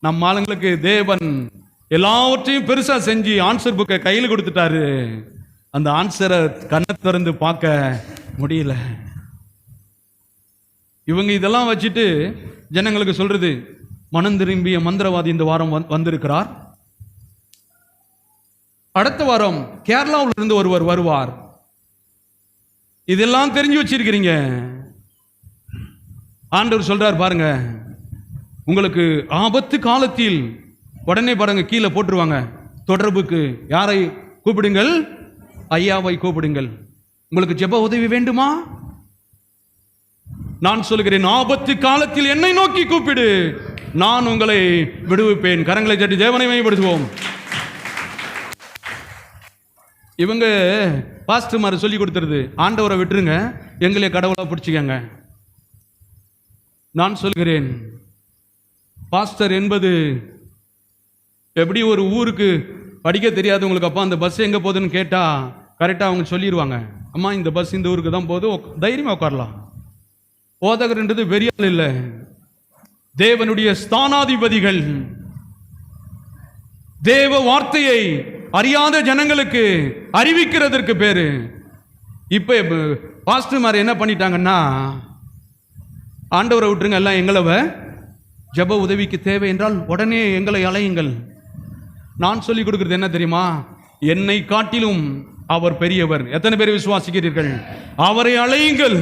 நம்ம ஆளுங்களுக்கு தேவன் எல்லாவற்றையும் பெருசா செஞ்சு ஆன்சர் புக்கை கையில் கொடுத்துட்டாரு. அந்த ஆன்சரை கண்ணை திறந்து பார்க்க முடியல. இவங்க இதெல்லாம் வச்சுட்டு ஜனங்களுக்கு சொல்றது, மனம் திரும்பிய மந்திரவாதி இந்த வாரம் வந்திருக்கிறார். அடுத்த வாரம் கேரளாவில் இருந்து ஒருவர் வருவார். இதெல்லாம் தெரிஞ்சு வச்சிருக்கிறீங்க. ஆண்டவர் சொல்றார் பாருங்க, உங்களுக்கு ஆபத்து காலத்தில் உடனே பாருங்க கீழே போட்டுருவாங்க, தொடர்புக்கு யாரை கூப்பிடுங்கள்? ஐயாவை கூப்பிடுங்கள். உங்களுக்கு ஜெப உதவி வேண்டுமா? நான் சொல்கிறேன், ஆபத்து காலத்தில் என்னை நோக்கி கூப்பிடு, நான் உங்களை விடுவிப்பேன். கரங்களை தட்டி தேவனை மேம்படுத்துவோம். இவங்க பாஸ்டர்மார் சொல்லி கொடுத்துருது, ஆண்டவரை விட்டுருங்க, எங்களை கடவுளா பிடிச்சிக்கங்க. நான் சொல்கிறேன், பாஸ்டர் என்பது எப்படி ஒரு ஊருக்கு படிக்க தெரியாதவங்களுக்கு அப்பா அந்த பஸ் எங்கே போகுதுன்னு கேட்டால் கரெக்டாக அவங்க சொல்லிடுவாங்க. அம்மா இந்த பஸ் இந்த ஊருக்கு தான் போகுது, தைரியமாக உட்காரலாம். போதகர்ன்றது பெரிய ஆள் இல்லை, தேவனுடைய ஸ்தானாதிபதிகள். தேவ வார்த்தையை அறியாத ஜனங்களுக்கு அறிவிக்கிறதற்கு பேரு. இப்ப பாஸ்டர்மார் என்ன பண்ணிட்டாங்கன்னா, ஆண்டவரை விட்டுருங்க, எல்லாம் எங்களவ ஜெப உதவிக்கு தேவை என்றால் உடனே எங்களை அழையுங்கள். நான் சொல்லிக் கொடுக்கிறது என்ன தெரியுமா? என்னை காட்டிலும் அவர் பெரியவர். எத்தனை பேர் விசுவாசிக்கிறீர்கள்? அவரை அழையுங்கள்.